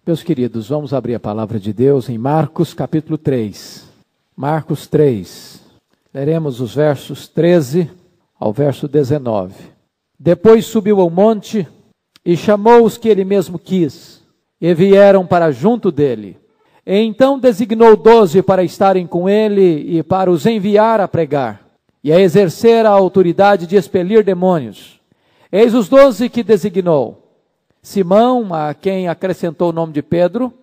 Meus queridos, vamos abrir a palavra de Deus em Marcos capítulo 3. Marcos 3. Leremos os versos 13 ao verso 19. Depois subiu ao monte e chamou os que ele mesmo quis, e vieram para junto dele. E então designou 12 para estarem com ele e para os enviar a pregar, e a exercer a autoridade de expelir demônios. Eis os 12 que designou: Simão, a quem acrescentou o nome de Pedro,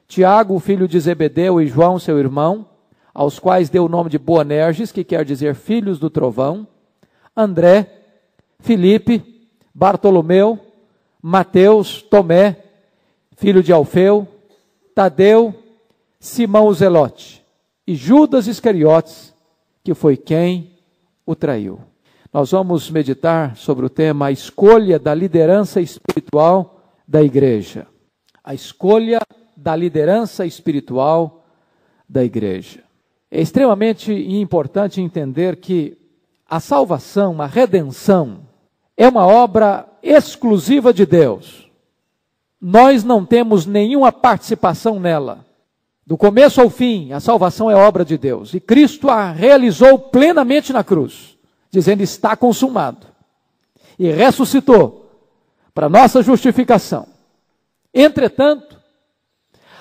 Tiago, filho de Zebedeu, e João, seu irmão, aos quais deu o nome de Boanerges, que quer dizer filhos do trovão, André, Filipe, Bartolomeu, Mateus, Tomé, filho de Alfeu, Tadeu, Simão o Zelote, e Judas Iscariotes, que foi quem o traiu. Nós vamos meditar sobre o tema a escolha da liderança espiritual da igreja. A escolha da liderança espiritual da igreja. É extremamente importante entender que a salvação, a redenção, é uma obra exclusiva de Deus. Nós não temos nenhuma participação nela. Do começo ao fim, a salvação é obra de Deus. E Cristo a realizou plenamente na cruz, dizendo: está consumado. E ressuscitou para nossa justificação. Entretanto,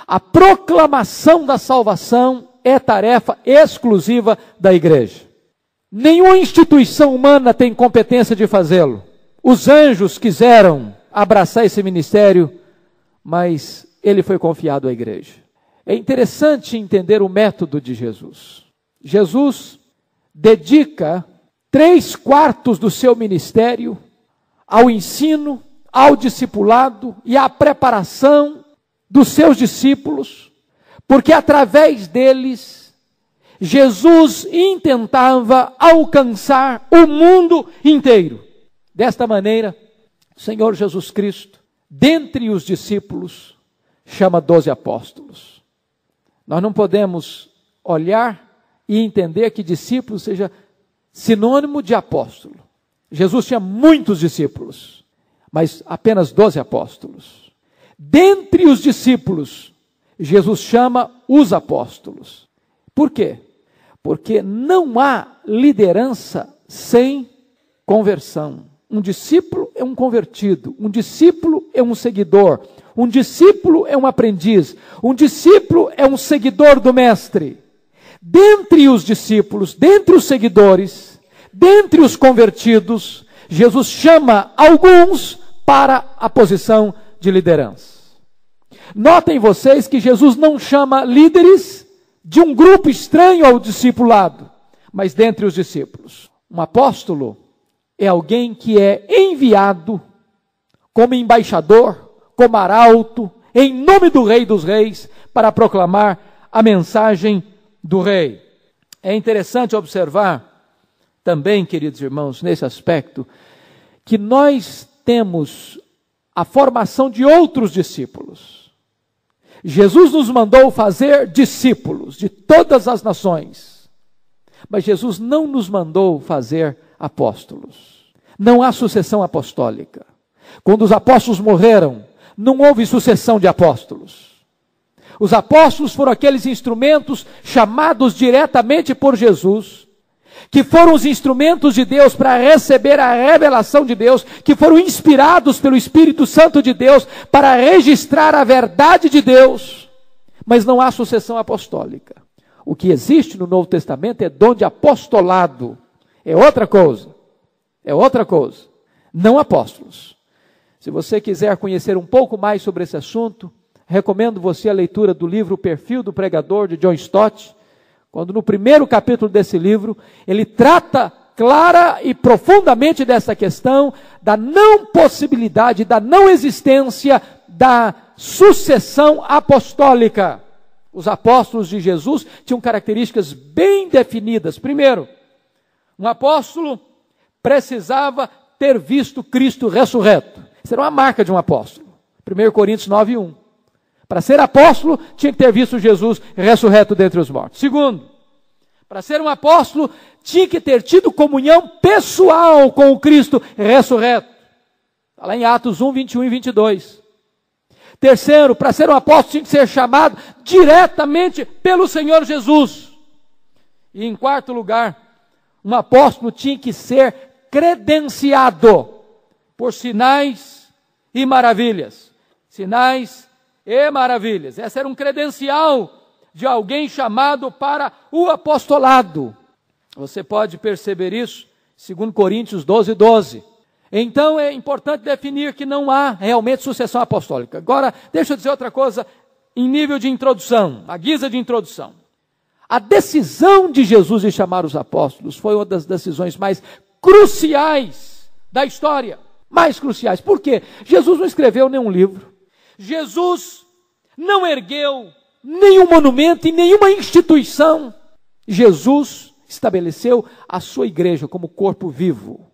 a proclamação da salvação é tarefa exclusiva da igreja. Nenhuma instituição humana tem competência de fazê-lo. Os anjos quiseram abraçar esse ministério, mas ele foi confiado à igreja. É interessante entender o método de Jesus. Jesus dedica 3/4 do seu ministério ao ensino, ao discipulado e à preparação dos seus discípulos, porque através deles, Jesus intentava alcançar o mundo inteiro. Desta maneira, o Senhor Jesus Cristo, dentre os discípulos, chama 12 apóstolos. Nós não podemos olhar e entender que discípulo seja sinônimo de apóstolo. Jesus tinha muitos discípulos, mas apenas 12 apóstolos. Dentre os discípulos, Jesus chama os apóstolos. Por quê? Porque não há liderança sem conversão. Um discípulo é um convertido, um discípulo é um seguidor, um discípulo é um aprendiz, um discípulo é um seguidor do mestre. Dentre os discípulos, dentre os seguidores, dentre os convertidos, Jesus chama alguns para a posição de liderança. Notem vocês que Jesus não chama líderes de um grupo estranho ao discipulado, mas dentre os discípulos. Um apóstolo é alguém que é enviado como embaixador, como arauto, em nome do Rei dos Reis, para proclamar a mensagem do Rei. É interessante observar também, queridos irmãos, nesse aspecto, que nós temos a formação de outros discípulos. Jesus nos mandou fazer discípulos de todas as nações, mas Jesus não nos mandou fazer apóstolos. Não há sucessão apostólica. Quando os apóstolos morreram, não houve sucessão de apóstolos. Os apóstolos foram aqueles instrumentos chamados diretamente por Jesus, que foram os instrumentos de Deus para receber a revelação de Deus, que foram inspirados pelo Espírito Santo de Deus para registrar a verdade de Deus, mas não há sucessão apostólica. O que existe no Novo Testamento é dom de apostolado, é outra coisa, não apóstolos. Se você quiser conhecer um pouco mais sobre esse assunto, recomendo você a leitura do livro O Perfil do Pregador, de John Stott, quando no primeiro capítulo desse livro, ele trata clara e profundamente dessa questão da não possibilidade, da não existência da sucessão apostólica. Os apóstolos de Jesus tinham características bem definidas. Primeiro, um apóstolo precisava ter visto Cristo ressurreto. Isso era uma marca de um apóstolo. 1 Coríntios 9:1. Para ser apóstolo, tinha que ter visto Jesus ressurreto dentre os mortos. Segundo, para ser um apóstolo, tinha que ter tido comunhão pessoal com o Cristo ressurreto. Está lá em Atos 1, 21 e 22. Terceiro, para ser um apóstolo tinha que ser chamado diretamente pelo Senhor Jesus. E em quarto lugar, um apóstolo tinha que ser credenciado por sinais e maravilhas. Sinais e maravilhas. Esse era um credencial de alguém chamado para o apostolado. Você pode perceber isso, 2 Coríntios 12:12. Então é importante definir que não há realmente sucessão apostólica. Agora, deixa eu dizer outra coisa em nível de introdução, a guisa de introdução. A decisão de Jesus de chamar os apóstolos foi uma das decisões mais cruciais da história. Mais cruciais. Por quê? Jesus não escreveu nenhum livro. Jesus não ergueu nenhum monumento e nenhuma instituição. Jesus estabeleceu a sua igreja como corpo vivo,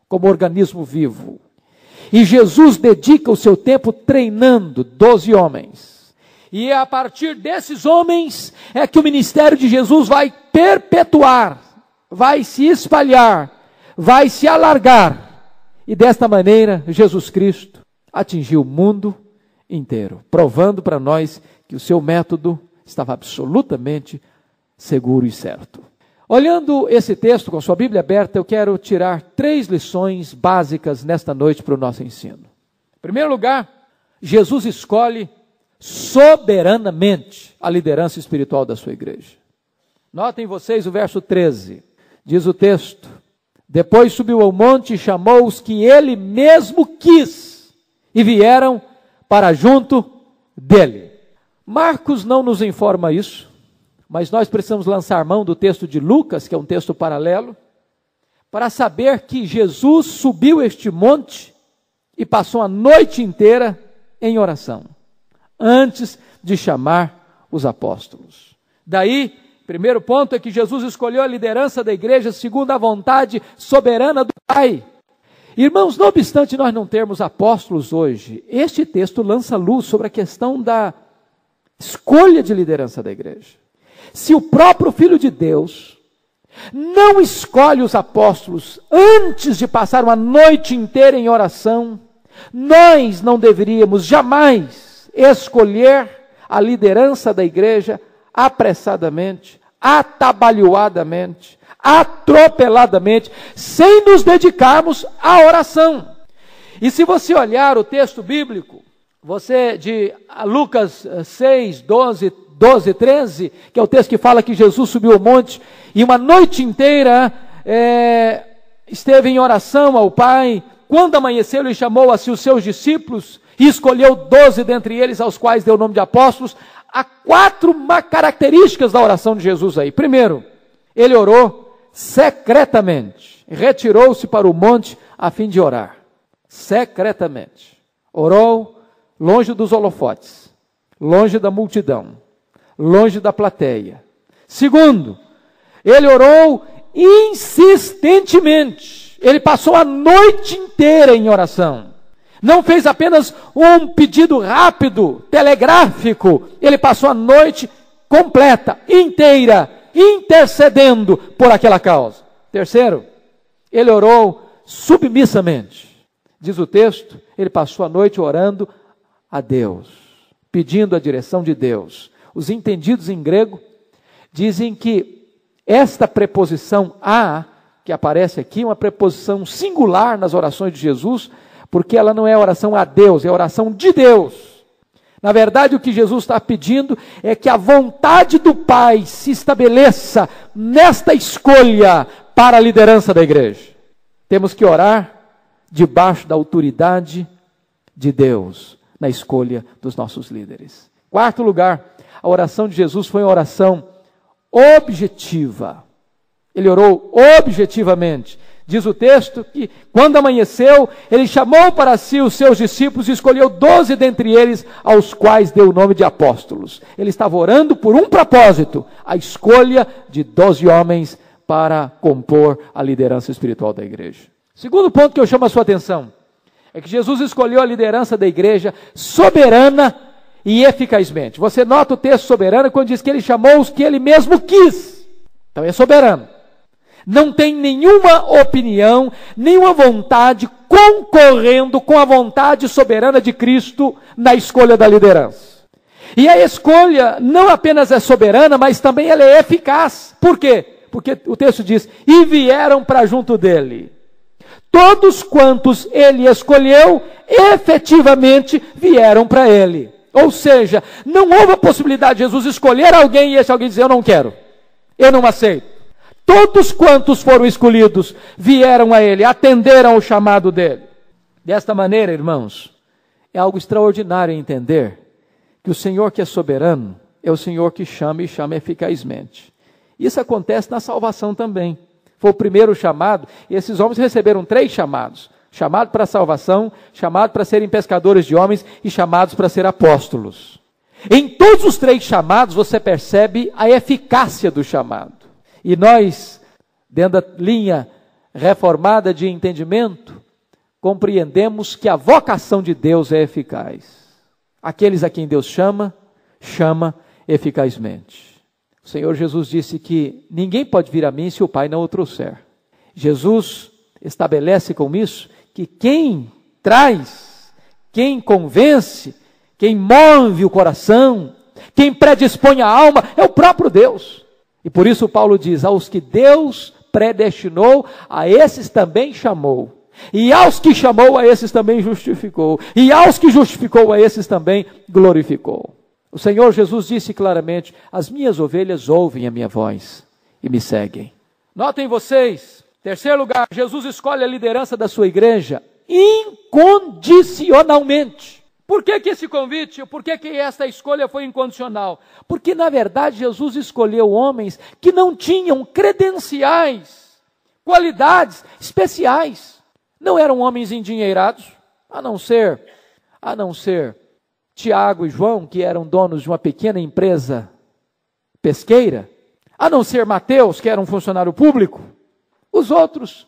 como organismo vivo. E Jesus dedica o seu tempo treinando 12 homens. E é a partir desses homens é que o ministério de Jesus vai perpetuar, vai se espalhar, vai se alargar. E desta maneira, Jesus Cristo atingiu o mundo inteiro, provando para nós que o seu método estava absolutamente seguro e certo. Olhando esse texto com sua Bíblia aberta, eu quero tirar 3 lições básicas nesta noite para o nosso ensino. Em primeiro lugar, Jesus escolhe soberanamente a liderança espiritual da sua igreja. Notem vocês o verso 13, diz o texto: depois subiu ao monte e chamou os que ele mesmo quis, e vieram para junto dele. Marcos não nos informa isso, mas nós precisamos lançar mão do texto de Lucas, que é um texto paralelo, para saber que Jesus subiu este monte e passou a noite inteira em oração, antes de chamar os apóstolos. Daí, primeiro ponto é que Jesus escolheu a liderança da igreja segundo a vontade soberana do Pai. Irmãos, não obstante nós não termos apóstolos hoje, este texto lança luz sobre a questão da escolha de liderança da igreja. Se o próprio Filho de Deus não escolhe os apóstolos antes de passar uma noite inteira em oração, nós não deveríamos jamais escolher a liderança da igreja apressadamente, atabalhoadamente, atropeladamente, sem nos dedicarmos à oração. E se você olhar o texto bíblico, você de Lucas 6, 12, 13, que é o texto que fala que Jesus subiu ao monte e uma noite inteira esteve em oração ao Pai. Quando amanheceu, ele chamou a si os seus discípulos e escolheu 12 dentre eles, aos quais deu o nome de apóstolos. Há 4 características da oração de Jesus aí. Primeiro, ele orou secretamente, retirou-se para o monte a fim de orar. Secretamente. Orou longe dos holofotes, longe da multidão, longe da plateia. Segundo, ele orou insistentemente. Ele passou a noite inteira em oração. Não fez apenas um pedido rápido, telegráfico. Ele passou a noite completa, inteira, intercedendo por aquela causa. Terceiro, ele orou submissamente. Diz o texto, ele passou a noite orando a Deus, pedindo a direção de Deus. Os entendidos em grego dizem que esta preposição a, que aparece aqui, é uma preposição singular nas orações de Jesus, porque ela não é oração a Deus, é oração de Deus. Na verdade, o que Jesus está pedindo é que a vontade do Pai se estabeleça nesta escolha para a liderança da igreja. Temos que orar debaixo da autoridade de Deus na escolha dos nossos líderes. Quarto lugar, a oração de Jesus foi uma oração objetiva. Ele orou objetivamente. Diz o texto que, quando amanheceu, ele chamou para si os seus discípulos e escolheu 12 dentre eles, aos quais deu o nome de apóstolos. Ele estava orando por um propósito, a escolha de 12 homens para compor a liderança espiritual da igreja. Segundo ponto que eu chamo a sua atenção, é que Jesus escolheu a liderança da igreja soberana e eficazmente. Você nota o texto soberano quando diz que ele chamou os que ele mesmo quis. Então é soberano. Não tem nenhuma opinião, nenhuma vontade concorrendo com a vontade soberana de Cristo na escolha da liderança. E a escolha não apenas é soberana, mas também ela é eficaz. Por quê? Porque o texto diz, e vieram para junto dele. Todos quantos ele escolheu, efetivamente vieram para ele. Ou seja, não houve a possibilidade de Jesus escolher alguém e esse alguém dizer, eu não quero, eu não aceito. Todos quantos foram escolhidos vieram a ele, atenderam ao chamado dele. Desta maneira, irmãos, é algo extraordinário entender que o Senhor que é soberano é o Senhor que chama e chama eficazmente. Isso acontece na salvação também. Foi o primeiro chamado, e esses homens receberam 3 chamados. Chamado para a salvação, chamado para serem pescadores de homens e chamados para ser apóstolos. Em todos os 3 chamados você percebe a eficácia do chamado. E nós, dentro da linha reformada de entendimento, compreendemos que a vocação de Deus é eficaz. Aqueles a quem Deus chama, chama eficazmente. O Senhor Jesus disse que ninguém pode vir a mim se o Pai não o trouxer. Jesus estabelece com isso que quem traz, quem convence, quem move o coração, quem predispõe a alma, é o próprio Deus. E por isso Paulo diz, aos que Deus predestinou, a esses também chamou. E aos que chamou, a esses também justificou. E aos que justificou, a esses também glorificou. O Senhor Jesus disse claramente, as minhas ovelhas ouvem a minha voz e me seguem. Notem vocês, terceiro lugar, Jesus escolhe a liderança da sua igreja incondicionalmente. Por que esse convite? Por que esta escolha foi incondicional? Porque, na verdade, Jesus escolheu homens que não tinham credenciais, qualidades especiais. Não eram homens endinheirados, a não ser Tiago e João, que eram donos de uma pequena empresa pesqueira, a não ser Mateus, que era um funcionário público. Os outros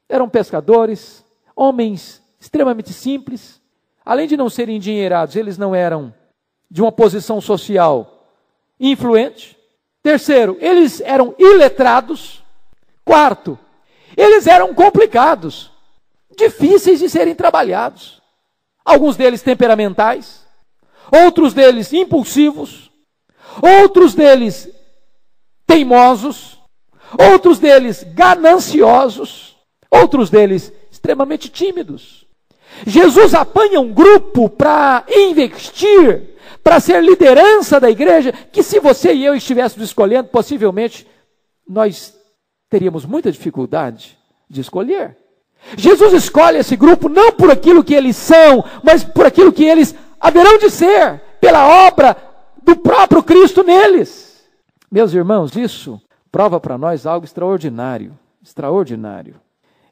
eram pescadores, homens extremamente simples. Além de não serem endinheirados, eles não eram de uma posição social influente. Terceiro, eles eram iletrados. Quarto, eles eram complicados, difíceis de serem trabalhados. Alguns deles temperamentais, outros deles impulsivos, outros deles teimosos, outros deles gananciosos, outros deles extremamente tímidos. Jesus apanha um grupo para investir, para ser liderança da igreja, que se você e eu estivéssemos escolhendo, possivelmente nós teríamos muita dificuldade de escolher. Jesus escolhe esse grupo não por aquilo que eles são, mas por aquilo que eles haverão de ser, pela obra do próprio Cristo neles. Meus irmãos, isso prova para nós algo extraordinário. Extraordinário.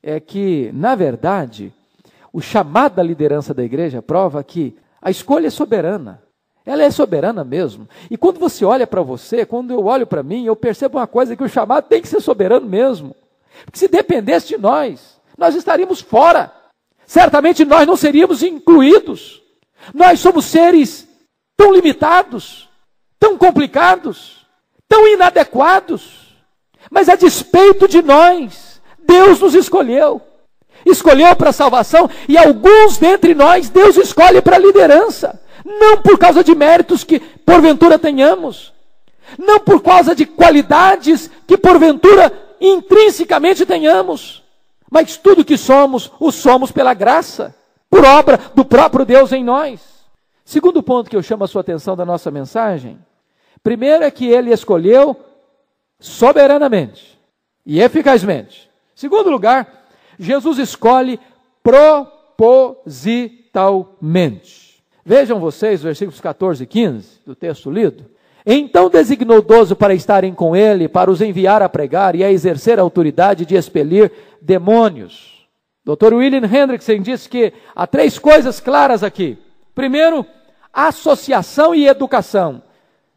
É que, na verdade, o chamado da liderança da igreja prova que a escolha é soberana. Ela é soberana mesmo. E quando você olha para você, quando eu olho para mim, eu percebo uma coisa, que o chamado tem que ser soberano mesmo. Porque se dependesse de nós estaríamos fora. Certamente nós não seríamos incluídos. Nós somos seres tão limitados, tão complicados, tão inadequados. Mas a despeito de nós, Deus nos escolheu. Escolheu para a salvação, e alguns dentre nós Deus escolhe para a liderança, não por causa de méritos que porventura tenhamos, não por causa de qualidades que porventura intrinsecamente tenhamos, mas tudo que somos, o somos pela graça, por obra do próprio Deus em nós. Segundo ponto que eu chamo a sua atenção da nossa mensagem, primeiro é que ele escolheu soberanamente e eficazmente. Segundo lugar, Jesus escolhe propositalmente. Vejam vocês, versículos 14 e 15 do texto lido. Então designou 12 para estarem com ele, para os enviar a pregar e a exercer a autoridade de expelir demônios. Dr. William Hendrickson disse que há 3 coisas claras aqui. Primeiro, associação e educação.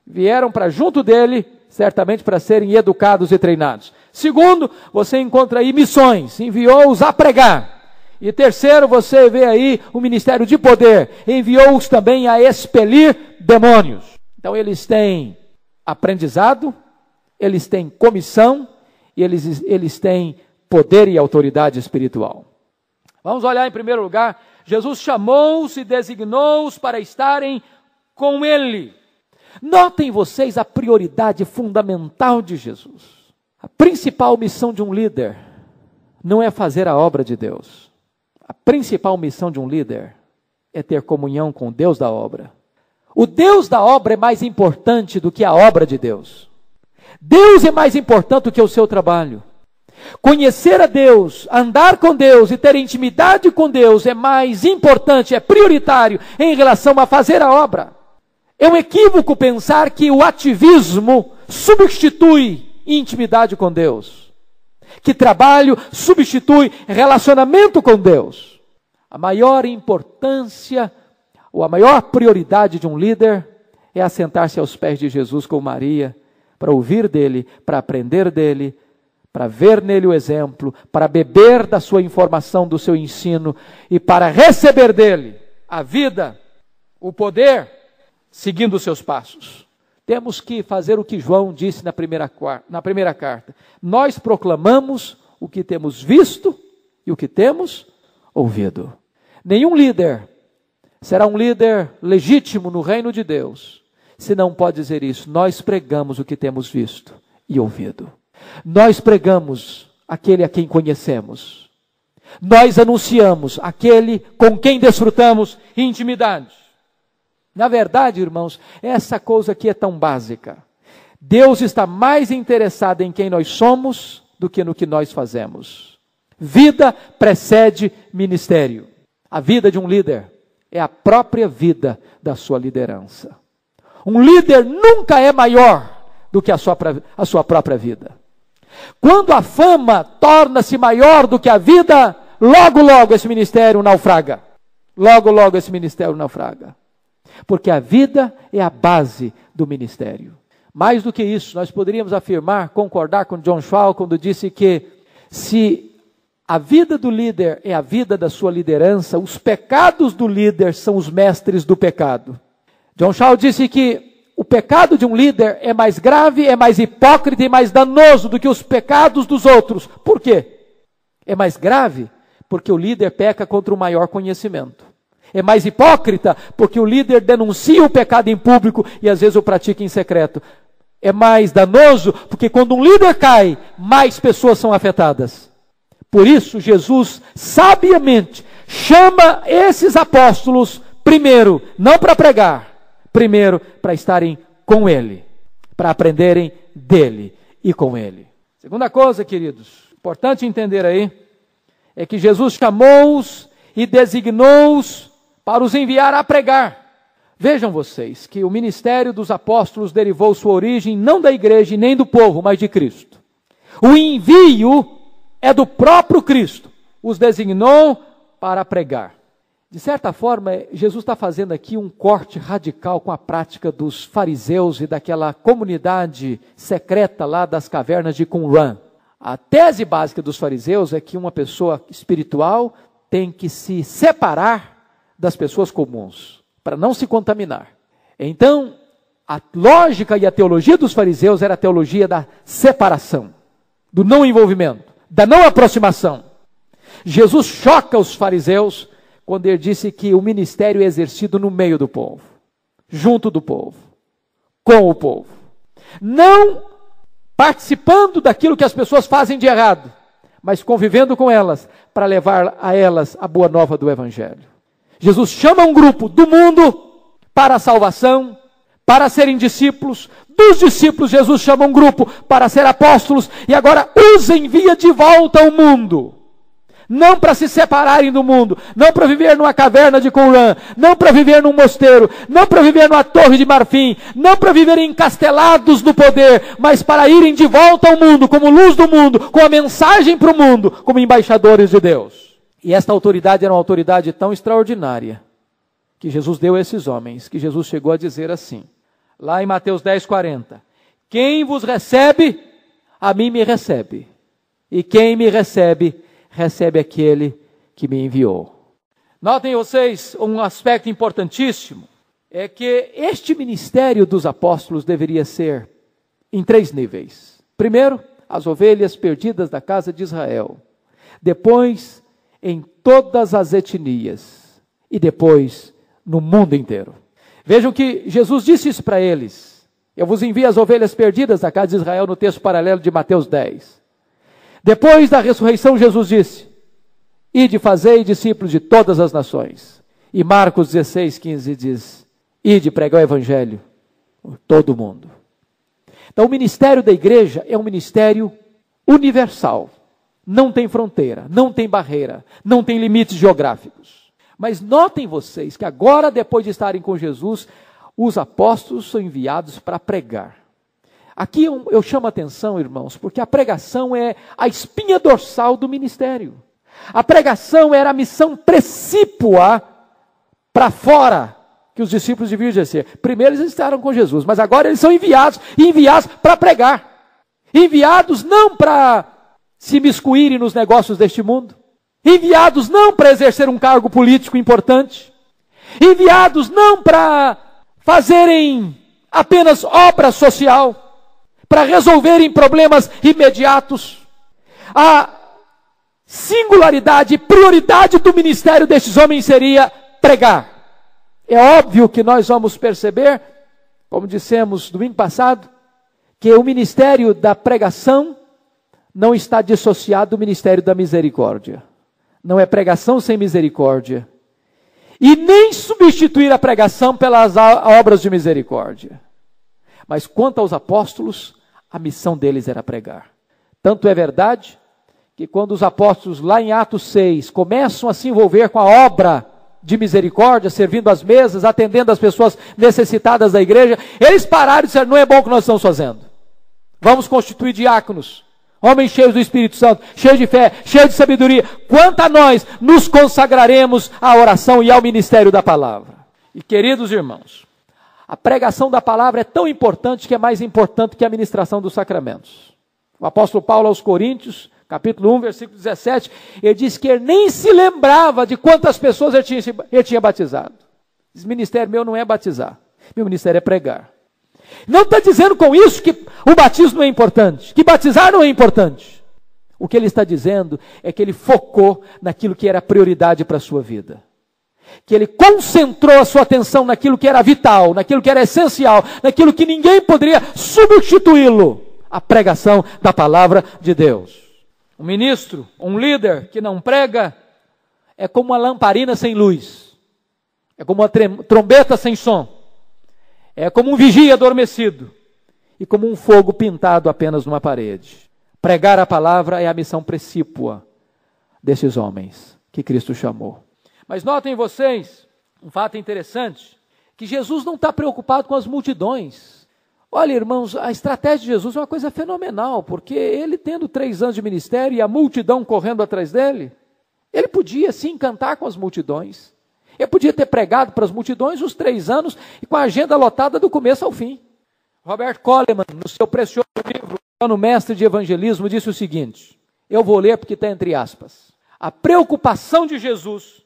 Vieram para junto dele, certamente para serem educados e treinados. Segundo, você encontra aí missões, enviou-os a pregar. E terceiro, você vê aí o ministério de poder, enviou-os também a expelir demônios. Então eles têm aprendizado, eles têm comissão e eles têm poder e autoridade espiritual. Vamos olhar em primeiro lugar, Jesus chamou-os e designou-os para estarem com Ele. Notem vocês a prioridade fundamental de Jesus. A principal missão de um líder não é fazer a obra de Deus. A principal missão de um líder é ter comunhão com o Deus da obra. O Deus da obra é mais importante do que a obra de Deus. Deus é mais importante do que o seu trabalho. Conhecer a Deus, andar com Deus e ter intimidade com Deus é mais importante, é prioritário em relação a fazer a obra. É um equívoco pensar que o ativismo substitui intimidade com Deus, que trabalho substitui relacionamento com Deus. A maior importância ou a maior prioridade de um líder é assentar-se aos pés de Jesus com Maria, para ouvir dele, para aprender dele, para ver nele o exemplo, para beber da sua informação, do seu ensino e para receber dele a vida, o poder, seguindo os seus passos. Temos que fazer o que João disse na primeira carta. Nós proclamamos o que temos visto e o que temos ouvido. Nenhum líder será um líder legítimo no reino de Deus se não pode dizer isso. Nós pregamos o que temos visto e ouvido. Nós pregamos aquele a quem conhecemos. Nós anunciamos aquele com quem desfrutamos intimidade. Na verdade, irmãos, essa coisa aqui é tão básica. Deus está mais interessado em quem nós somos do que no que nós fazemos. Vida precede ministério. A vida de um líder é a própria vida da sua liderança. Um líder nunca é maior do que a sua própria vida. Quando a fama torna-se maior do que a vida, logo esse ministério naufraga. Logo esse ministério naufraga. Porque a vida é a base do ministério. Mais do que isso, nós poderíamos afirmar, concordar com John Schwal, quando disse que se a vida do líder é a vida da sua liderança, os pecados do líder são os mestres do pecado. John Schwal disse que o pecado de um líder é mais grave, é mais hipócrita e mais danoso do que os pecados dos outros. Por quê? É mais grave porque o líder peca contra o maior conhecimento. É mais hipócrita porque o líder denuncia o pecado em público e às vezes o pratica em secreto. É mais danoso porque quando um líder cai, mais pessoas são afetadas. Por isso, Jesus sabiamente chama esses apóstolos primeiro, não para pregar, primeiro para estarem com Ele, para aprenderem dele e com Ele. Segunda coisa, queridos, importante entender aí, é que Jesus chamou-os e designou-os para os enviar a pregar. Vejam vocês que o ministério dos apóstolos derivou sua origem não da igreja e nem do povo, mas de Cristo. O envio é do próprio Cristo. Os designou para pregar. De certa forma, Jesus está fazendo aqui um corte radical com a prática dos fariseus e daquela comunidade secreta lá das cavernas de Qumran. A tese básica dos fariseus é que uma pessoa espiritual tem que se separar das pessoas comuns, para não se contaminar. Então, a lógica e a teologia dos fariseus era a teologia da separação, do não envolvimento, da não aproximação. Jesus choca os fariseus quando ele disse que o ministério é exercido no meio do povo, junto do povo, com o povo. Não participando daquilo que as pessoas fazem de errado, mas convivendo com elas, para levar a elas a boa nova do Evangelho. Jesus chama um grupo do mundo para a salvação, para serem discípulos. Dos discípulos, Jesus chama um grupo para ser apóstolos e agora os envia de volta ao mundo. Não para se separarem do mundo, não para viver numa caverna de Qumran, não para viver num mosteiro, não para viver numa torre de marfim, não para viverem encastelados no poder, mas para irem de volta ao mundo, como luz do mundo, com a mensagem para o mundo, como embaixadores de Deus. E esta autoridade era uma autoridade tão extraordinária, que Jesus deu a esses homens, que Jesus chegou a dizer assim, lá em Mateus 10:40, quem vos recebe, a mim me recebe, e quem me recebe, recebe aquele que me enviou. Notem vocês um aspecto importantíssimo, é que este ministério dos apóstolos deveria ser em 3 níveis. Primeiro, as ovelhas perdidas da casa de Israel, depois em todas as etnias e depois no mundo inteiro. Vejam que Jesus disse isso para eles. Eu vos envio as ovelhas perdidas da casa de Israel, no texto paralelo de Mateus 10. Depois da ressurreição, Jesus disse: ide fazei discípulos de todas as nações. E Marcos 16:15 diz: ide pregar o evangelho por todo o mundo. Então o ministério da igreja é um ministério universal. Não tem fronteira, não tem barreira, não tem limites geográficos. Mas notem vocês que agora, depois de estarem com Jesus, os apóstolos são enviados para pregar. Aqui eu chamo a atenção, irmãos, porque a pregação é a espinha dorsal do ministério. A pregação era a missão precípua para fora que os discípulos deviam exercer. Primeiro eles estavam com Jesus, mas agora eles são enviados para pregar. Enviados não para se miscuírem nos negócios deste mundo. Enviados não para exercer um cargo político importante. Enviados não para fazerem apenas obra social, para resolverem problemas imediatos. A singularidade e prioridade do ministério destes homens seria pregar. É óbvio que nós vamos perceber, como dissemos domingo passado, que o ministério da pregação não está dissociado do ministério da misericórdia. Não é pregação sem misericórdia. E nem substituir a pregação pelas obras de misericórdia. Mas quanto aos apóstolos, a missão deles era pregar. Tanto é verdade que quando os apóstolos, lá em Atos 6, começam a se envolver com a obra de misericórdia, servindo as mesas, atendendo as pessoas necessitadas da igreja, eles pararam e disseram: não é bom o que nós estamos fazendo. Vamos constituir diáconos, homens cheios do Espírito Santo, cheios de fé, cheios de sabedoria. Quanto a nós, nos consagraremos à oração e ao ministério da palavra. E queridos irmãos, a pregação da palavra é tão importante que é mais importante que a ministração dos sacramentos. O apóstolo Paulo aos Coríntios, capítulo 1, versículo 17, ele diz que ele nem se lembrava de quantas pessoas ele tinha batizado. Esse ministério meu não é batizar, meu ministério é pregar. Não está dizendo com isso que o batismo não é importante, que batizar não é importante. O que ele está dizendo é que ele focou naquilo que era prioridade para a sua vida. Que ele concentrou a sua atenção naquilo que era vital, naquilo que era essencial, naquilo que ninguém poderia substituí-lo, a pregação da palavra de Deus. Um ministro, um líder que não prega, é como uma lamparina sem luz, é como uma trombeta sem som, é como um vigia adormecido, e como um fogo pintado apenas numa parede. Pregar a palavra é a missão precípua desses homens que Cristo chamou. Mas notem vocês, um fato interessante, que Jesus não está preocupado com as multidões. Olha, irmãos, a estratégia de Jesus é uma coisa fenomenal, porque ele tendo 3 anos de ministério e a multidão correndo atrás dele, ele podia sim cantar com as multidões. Ele podia ter pregado para as multidões os 3 anos e com a agenda lotada do começo ao fim. Robert Coleman, no seu precioso livro, no Mestre de Evangelismo, disse o seguinte, eu vou ler porque está entre aspas. A preocupação de Jesus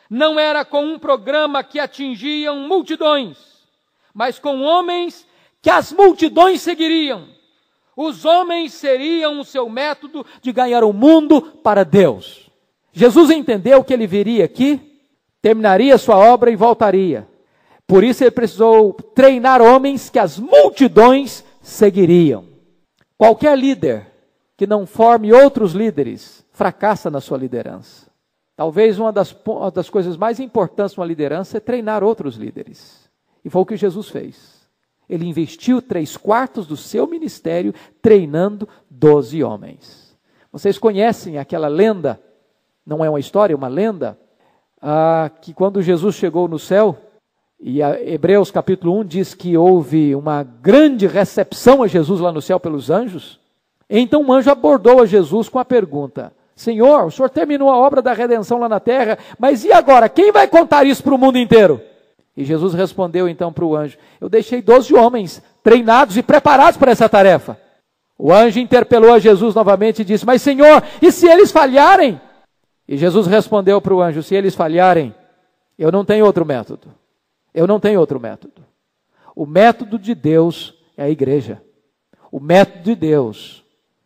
não era com um programa que atingiam multidões, mas com homens que as multidões seguiriam. Os homens seriam o seu método de ganhar o mundo para Deus. Jesus entendeu que ele viria aqui, terminaria sua obra e voltaria. Por isso ele precisou treinar homens que as multidões seguiriam. Qualquer líder que não forme outros líderes, fracassa na sua liderança. Talvez uma das coisas mais importantes numa liderança é treinar outros líderes. E foi o que Jesus fez. Ele investiu 3/4 do seu ministério treinando 12 homens. Vocês conhecem aquela lenda, não é uma história, é uma lenda, que quando Jesus chegou no céu, e Hebreus capítulo 1 diz que houve uma grande recepção a Jesus lá no céu pelos anjos, então um anjo abordou a Jesus com a pergunta, Senhor, o Senhor terminou a obra da redenção lá na terra, mas e agora, quem vai contar isso para o mundo inteiro? E Jesus respondeu então para o anjo, eu deixei 12 homens treinados e preparados para essa tarefa. O anjo interpelou a Jesus novamente e disse, mas Senhor, e se eles falharem? E Jesus respondeu para o anjo, se eles falharem, eu não tenho outro método. Eu não tenho outro método. O método de Deus é a igreja. O método de Deus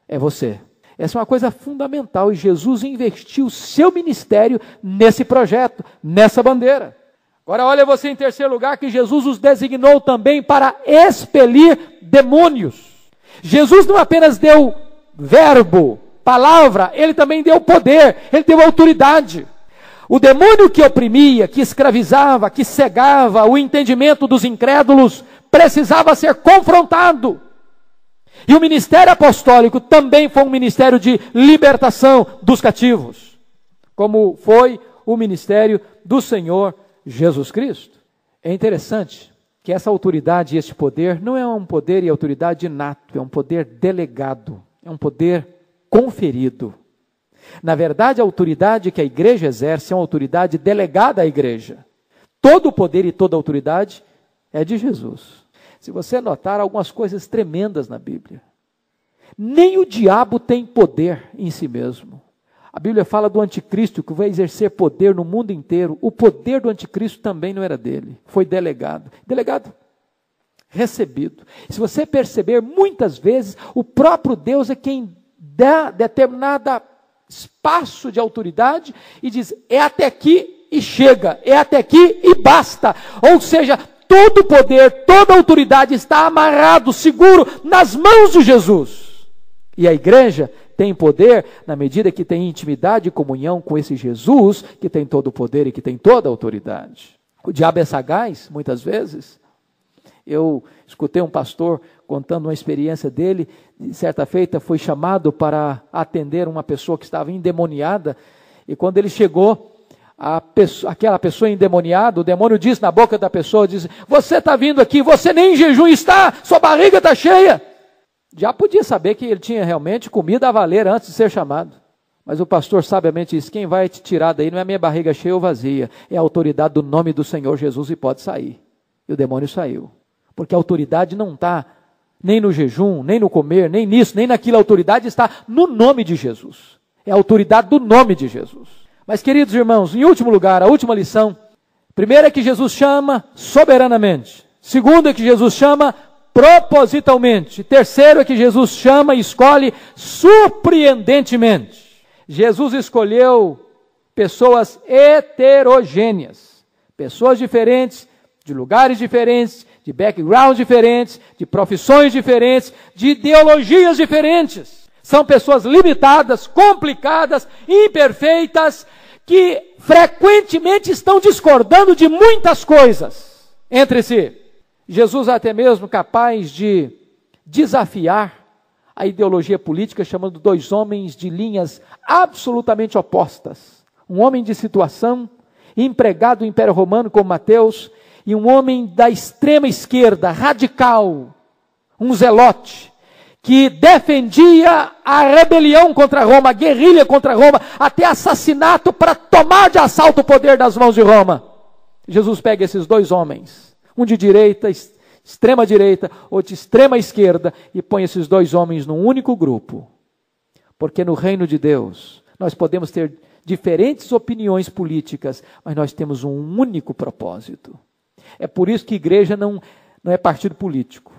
é você. Essa é uma coisa fundamental e Jesus investiu seu ministério nesse projeto, nessa bandeira. Agora olha você em terceiro lugar que Jesus os designou também para expelir demônios. Jesus não apenas deu verbo, palavra, ele também deu poder, ele deu autoridade. O demônio que oprimia, que escravizava, que cegava o entendimento dos incrédulos, precisava ser confrontado. E o ministério apostólico também foi um ministério de libertação dos cativos, como foi o ministério do Senhor Jesus Cristo. É interessante que essa autoridade e esse poder não é um poder e autoridade inato, é um poder delegado, é um poder conferido. Na verdade, a autoridade que a igreja exerce é uma autoridade delegada à igreja. Todo o poder e toda a autoridade é de Jesus. Se você notar algumas coisas tremendas na Bíblia, nem o diabo tem poder em si mesmo. A Bíblia fala do anticristo que vai exercer poder no mundo inteiro. O poder do anticristo também não era dele, foi delegado. Delegado, recebido. Se você perceber, muitas vezes, o próprio Deus é quem dá determinado espaço de autoridade e diz, é até aqui e chega, é até aqui e basta. Ou seja, todo o poder, toda a autoridade está amarrado, seguro, nas mãos de Jesus. E a igreja tem poder na medida que tem intimidade e comunhão com esse Jesus, que tem todo o poder e que tem toda a autoridade. O diabo é sagaz, muitas vezes. Eu escutei um pastor contando uma experiência dele, certa feita foi chamado para atender uma pessoa que estava endemoniada, e quando ele chegou, aquela pessoa endemoniada, o demônio disse na boca da pessoa, diz, você está vindo aqui, você nem em jejum está, sua barriga está cheia. Já podia saber que ele tinha realmente comida a valer antes de ser chamado. Mas o pastor sabiamente disse, quem vai te tirar daí não é a minha barriga cheia ou vazia, é a autoridade do nome do Senhor Jesus e pode sair. E o demônio saiu. Porque a autoridade não está nem no jejum, nem no comer, nem nisso, nem naquilo. A autoridade está no nome de Jesus. É a autoridade do nome de Jesus. Mas, queridos irmãos, em último lugar, a última lição. Primeiro é que Jesus chama soberanamente. Segundo é que Jesus chama propositalmente. Terceiro é que Jesus chama e escolhe surpreendentemente. Jesus escolheu pessoas heterogêneas. Pessoas diferentes, de lugares diferentes, de backgrounds diferentes, de profissões diferentes, de ideologias diferentes. São pessoas limitadas, complicadas, imperfeitas, que frequentemente estão discordando de muitas coisas entre si. Jesus é até mesmo capaz de desafiar a ideologia política, chamando dois homens de linhas absolutamente opostas. Um homem de situação, empregado do Império Romano como Mateus, e um homem da extrema esquerda, radical, um zelote, que defendia a rebelião contra Roma, a guerrilha contra Roma, até assassinato para tomar de assalto o poder das mãos de Roma. Jesus pega esses dois homens, um de direita, extrema direita, outro de extrema esquerda, e põe esses dois homens num único grupo. Porque no reino de Deus, nós podemos ter diferentes opiniões políticas, mas nós temos um único propósito. É por isso que igreja não é partido político.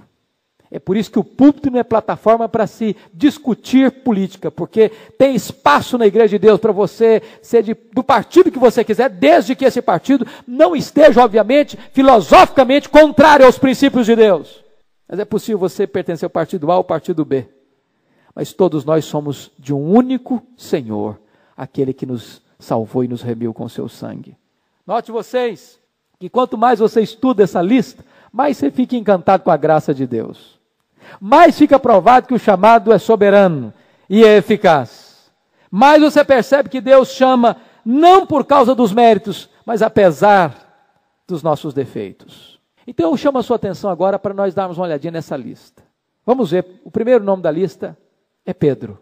É por isso que o púlpito não é plataforma para se discutir política, porque tem espaço na igreja de Deus para você ser do partido que você quiser, desde que esse partido não esteja, obviamente, filosoficamente contrário aos princípios de Deus. Mas é possível você pertencer ao partido A ou ao partido B. Mas todos nós somos de um único Senhor, aquele que nos salvou e nos remiu com seu sangue. Note vocês que quanto mais você estuda essa lista, mais você fica encantado com a graça de Deus. Mais fica provado que o chamado é soberano e é eficaz. Mais você percebe que Deus chama não por causa dos méritos, mas apesar dos nossos defeitos. Então eu chamo a sua atenção agora para nós darmos uma olhadinha nessa lista. Vamos ver, o primeiro nome da lista é Pedro.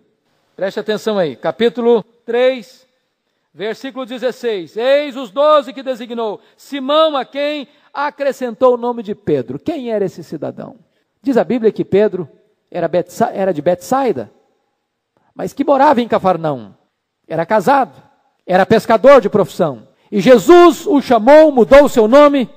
Preste atenção aí, capítulo 3, versículo 16. Eis os 12 que designou, Simão a quem acrescentou o nome de Pedro. Quem era esse cidadão? Diz a Bíblia que Pedro era de Betsaida, mas que morava em Cafarnaum. Era casado, era pescador de profissão. E Jesus o chamou, mudou o seu nome,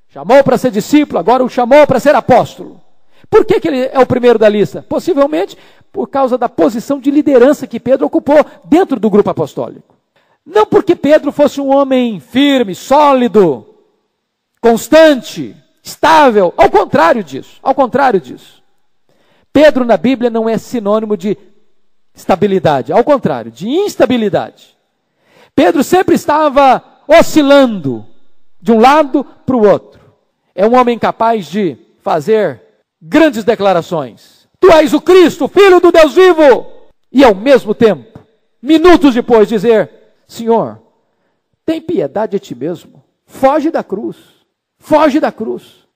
chamou para ser discípulo, agora o chamou para ser apóstolo. Por que ele é o primeiro da lista? Possivelmente por causa da posição de liderança que Pedro ocupou dentro do grupo apostólico. Não porque Pedro fosse um homem firme, sólido, constante, estável, ao contrário disso. Pedro na Bíblia não é sinônimo de estabilidade, ao contrário, de instabilidade. Pedro sempre estava oscilando de um lado para o outro. É um homem capaz de fazer grandes declarações. Tu és o Cristo, Filho do Deus vivo. E ao mesmo tempo, minutos depois, dizer: Senhor, tem piedade de ti mesmo. Foge da cruz. Foge da cruz.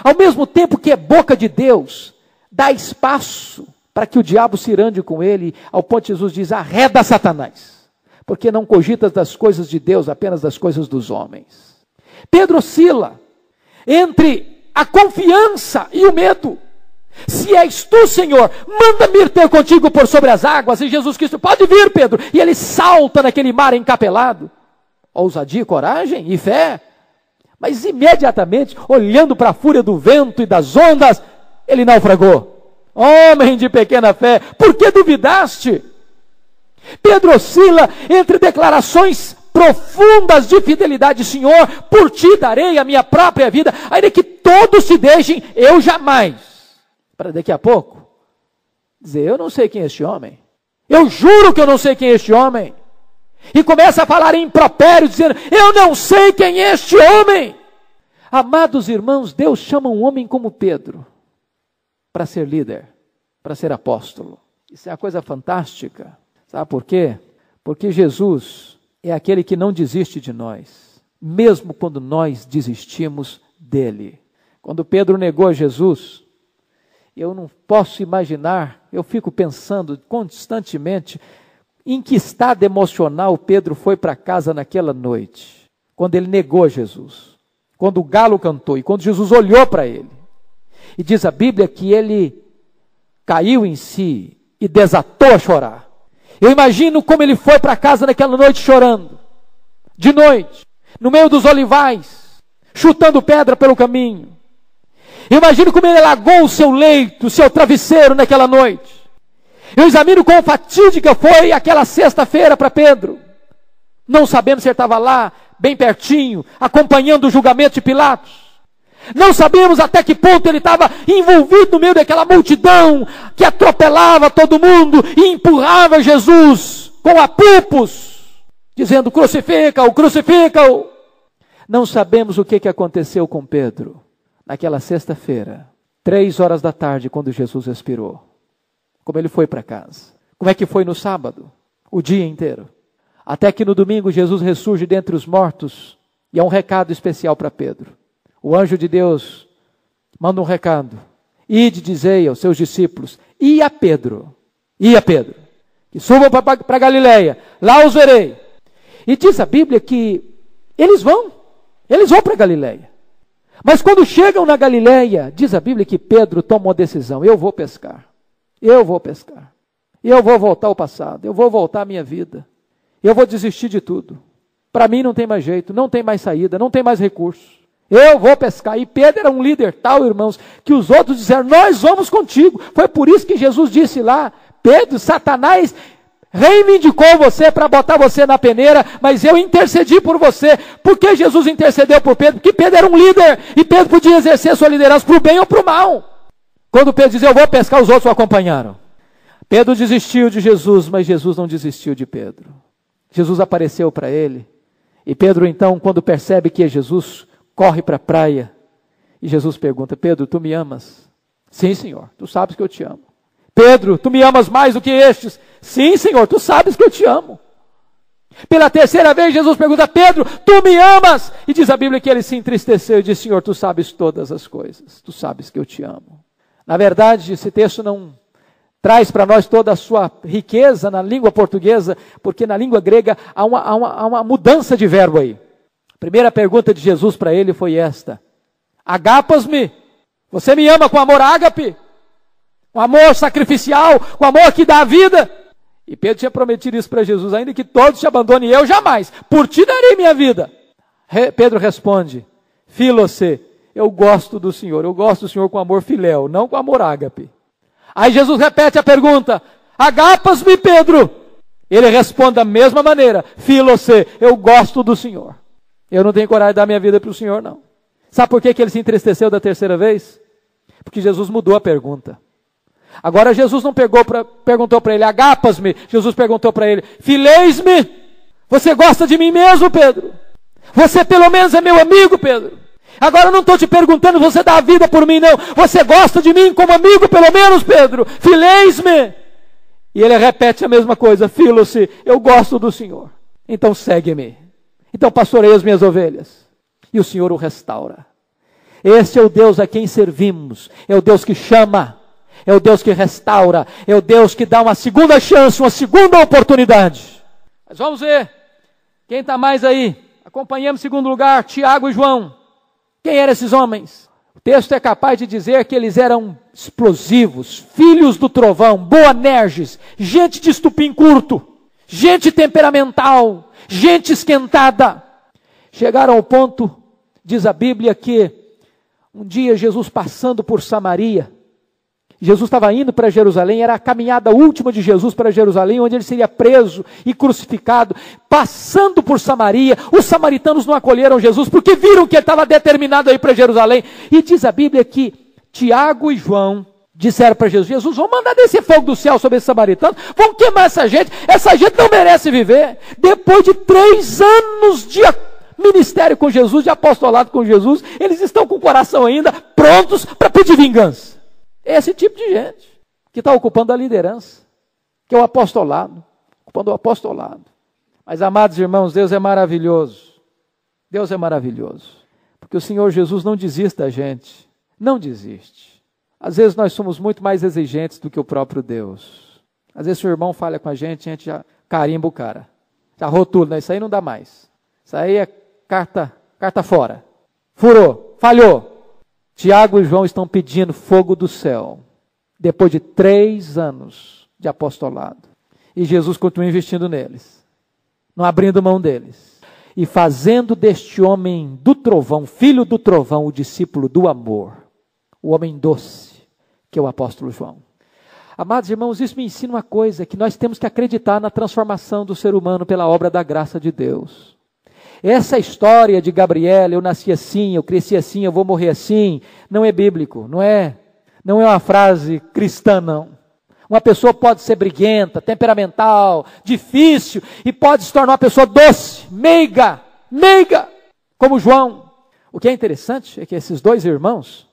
Ao mesmo tempo que é boca de Deus, dá espaço para que o diabo se irande com ele, ao ponto que Jesus diz: arreda Satanás, porque não cogitas das coisas de Deus, apenas das coisas dos homens. Pedro oscila entre a confiança e o medo. Se és tu, Senhor, manda-me ir ter contigo por sobre as águas. E Jesus Cristo: pode vir, Pedro. E ele salta naquele mar encapelado. Ousadia, coragem e fé. Mas imediatamente, olhando para a fúria do vento e das ondas, ele naufragou. Homem de pequena fé, por que duvidaste? Pedro oscila entre declarações profundas de fidelidade. Senhor, por ti darei a minha própria vida, ainda que todos se deixem, eu jamais. Para daqui a pouco dizer: eu não sei quem é este homem. Eu juro que eu não sei quem é este homem. E começa a falar em impropério, dizendo: eu não sei quem é este homem. Amados irmãos, Deus chama um homem como Pedro para ser líder, para ser apóstolo. Isso é uma coisa fantástica. Sabe por quê? Porque Jesus é aquele que não desiste de nós, mesmo quando nós desistimos dele. Quando Pedro negou a Jesus, eu não posso imaginar, eu fico pensando constantemente em que estado emocional Pedro foi para casa naquela noite, quando ele negou Jesus, quando o galo cantou e quando Jesus olhou para ele. E diz a Bíblia que ele caiu em si e desatou a chorar. Eu imagino como ele foi para casa naquela noite chorando, de noite, no meio dos olivais, chutando pedra pelo caminho. Eu imagino como ele largou o seu leito, o seu travesseiro naquela noite. Eu examino quão fatídica foi aquela sexta-feira para Pedro. Não sabemos se ele estava lá, bem pertinho, acompanhando o julgamento de Pilatos. Não sabemos até que ponto ele estava envolvido no meio daquela multidão que atropelava todo mundo e empurrava Jesus com apupos, dizendo: crucifica-o, crucifica-o. Não sabemos o que aconteceu com Pedro naquela sexta-feira, 3 horas da tarde, quando Jesus expirou. Como ele foi para casa. Como é que foi no sábado? O dia inteiro. Até que no domingo Jesus ressurge dentre os mortos e há um recado especial para Pedro. O anjo de Deus manda um recado: ide, dizei aos seus discípulos, e a Pedro, que subam para Galileia, lá os verei. E diz a Bíblia que eles vão para Galileia. Mas quando chegam na Galileia, diz a Bíblia que Pedro toma uma decisão: eu vou pescar, eu vou voltar ao passado, eu vou voltar à minha vida, eu vou desistir de tudo. Para mim não tem mais jeito, não tem mais saída, não tem mais recurso. Eu vou pescar. E Pedro era um líder tal, irmãos, que os outros disseram: nós vamos contigo. Foi por isso que Jesus disse lá: Pedro, Satanás reivindicou você para botar você na peneira, mas eu intercedi por você. Por que Jesus intercedeu por Pedro? Porque Pedro era um líder, e Pedro podia exercer sua liderança para o bem ou para o mal. Quando Pedro dizia: eu vou pescar, os outros o acompanharam. Pedro desistiu de Jesus, mas Jesus não desistiu de Pedro. Jesus apareceu para ele, e Pedro então, quando percebe que é Jesus, corre para a praia, e Jesus pergunta: Pedro, tu me amas? Sim, Senhor, tu sabes que eu te amo. Pedro, tu me amas mais do que estes? Sim, Senhor, tu sabes que eu te amo. Pela terceira vez Jesus pergunta: Pedro, tu me amas? E diz a Bíblia que ele se entristeceu e disse: Senhor, tu sabes todas as coisas, tu sabes que eu te amo. Na verdade, esse texto não traz para nós toda a sua riqueza na língua portuguesa, porque na língua grega há uma mudança de verbo aí. A primeira pergunta de Jesus para ele foi esta: agapas-me? Você me ama com amor ágape? Com amor sacrificial, com amor que dá a vida? E Pedro tinha prometido isso para Jesus: ainda que todos te abandonem, eu jamais, por ti darei minha vida. Pedro responde: Filocê, eu gosto do Senhor com amor filéu, não com amor ágape. Aí Jesus repete a pergunta: agapas-me, Pedro? Ele responde da mesma maneira: Filocê, eu gosto do Senhor. Eu não tenho coragem de dar minha vida para o Senhor, não. Sabe por que ele se entristeceu da terceira vez? Porque Jesus mudou a pergunta. Agora Jesus não perguntou para ele: agapas-me. Jesus perguntou para ele: fileis-me? Você gosta de mim mesmo, Pedro? Você pelo menos é meu amigo, Pedro? Agora eu não estou te perguntando, você dá a vida por mim, não. Você gosta de mim como amigo, pelo menos, Pedro? Fileis-me? E ele repete a mesma coisa: filo-se, eu gosto do Senhor. Então segue-me. Então pastoreia as minhas ovelhas. E o Senhor o restaura. Este é o Deus a quem servimos. É o Deus que chama. É o Deus que restaura. É o Deus que dá uma segunda chance, uma segunda oportunidade. Mas vamos ver. Quem está mais aí? Acompanhamos em segundo lugar Tiago e João. Quem eram esses homens? O texto é capaz de dizer que eles eram explosivos, filhos do trovão, boanerges, gente de estupim curto, gente temperamental, gente esquentada. Chegaram ao ponto, diz a Bíblia, que um dia Jesus passando por Samaria, Jesus estava indo para Jerusalém, era a caminhada última de Jesus para Jerusalém, onde ele seria preso e crucificado. Passando por Samaria, os samaritanos não acolheram Jesus, porque viram que ele estava determinado a ir para Jerusalém. E diz a Bíblia que Tiago e João disseram para Jesus: Jesus, vamos mandar descer fogo do céu sobre esses samaritanos, vamos queimar essa gente não merece viver. Depois de 3 anos de ministério com Jesus, de apostolado com Jesus, eles estão com o coração ainda prontos para pedir vingança. Esse tipo de gente que está ocupando a liderança, que é o apostolado, ocupando o apostolado. Mas, amados irmãos, Deus é maravilhoso. Deus é maravilhoso. Porque o Senhor Jesus não desiste da gente. Não desiste. Às vezes nós somos muito mais exigentes do que o próprio Deus. Às vezes o irmão falha com a gente já carimba o cara. Já rotula, né? Isso aí não dá mais. Isso aí é carta fora. Furou, falhou. Tiago e João estão pedindo fogo do céu, depois de 3 anos de apostolado. E Jesus continua investindo neles, não abrindo mão deles. E fazendo deste homem do trovão, filho do trovão, o discípulo do amor, o homem doce, que é o apóstolo João. Amados irmãos, isso me ensina uma coisa, que nós temos que acreditar na transformação do ser humano pela obra da graça de Deus. Essa história de Gabriela, eu nasci assim, eu cresci assim, eu vou morrer assim, não é bíblico, não é uma frase cristã, não. Uma pessoa pode ser briguenta, temperamental, difícil, e pode se tornar uma pessoa doce, meiga, como João. O que é interessante é que esses 2 irmãos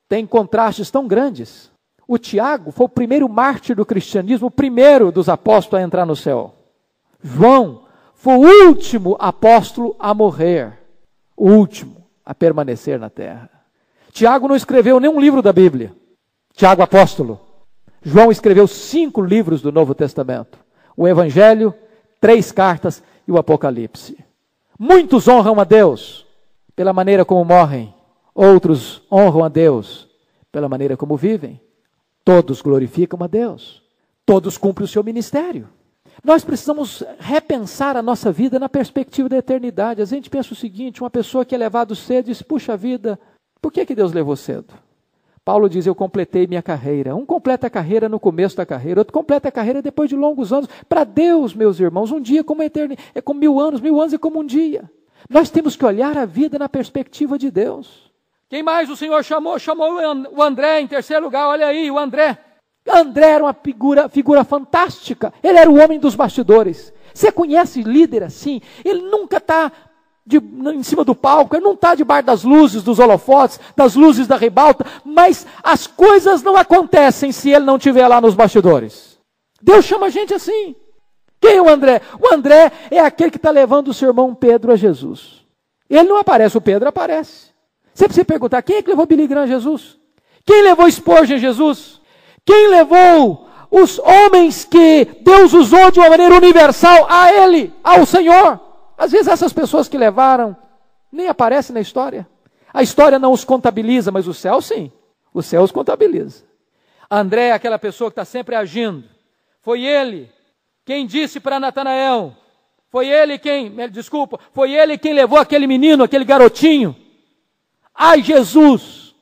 têm contrastes tão grandes. O Tiago foi o primeiro mártir do cristianismo, o primeiro dos apóstolos a entrar no céu. João foi o último apóstolo a morrer, o último a permanecer na terra. Tiago não escreveu nenhum livro da Bíblia, Tiago apóstolo. João escreveu 5 livros do Novo Testamento, o Evangelho, 3 cartas e o Apocalipse. Muitos honram a Deus pela maneira como morrem, outros honram a Deus pela maneira como vivem. Todos glorificam a Deus, todos cumprem o seu ministério. Nós precisamos repensar a nossa vida na perspectiva da eternidade. A gente pensa o seguinte: uma pessoa que é levada cedo diz: puxa vida, por que Deus levou cedo? Paulo diz: eu completei minha carreira. Um completa a carreira no começo da carreira, outro completa a carreira depois de longos anos. Para Deus, meus irmãos, um dia como a eternidade, é como 1000 anos é como um dia. Nós temos que olhar a vida na perspectiva de Deus. Quem mais o Senhor chamou? Chamou o André em terceiro lugar, olha aí, o André. André era uma figura fantástica, ele era o homem dos bastidores. Você conhece líder assim? Ele nunca está em cima do palco, ele não está debaixo das luzes, dos holofotes, das luzes da ribalta, mas as coisas não acontecem se ele não estiver lá nos bastidores. Deus chama a gente assim. Quem é o André? O André é aquele que está levando o seu irmão Pedro a Jesus. Ele não aparece, o Pedro aparece. Você precisa perguntar: quem é que levou Billy Graham a Jesus? Quem levou Spurgeon a Jesus? Quem levou os homens que Deus usou de uma maneira universal a Ele, ao Senhor? Às vezes essas pessoas que levaram nem aparecem na história. A história não os contabiliza, mas o céu sim. O céu os contabiliza. André é aquela pessoa que está sempre agindo. Foi ele quem disse para Natanael, foi ele quem levou aquele menino, aquele garotinho, a Jesus,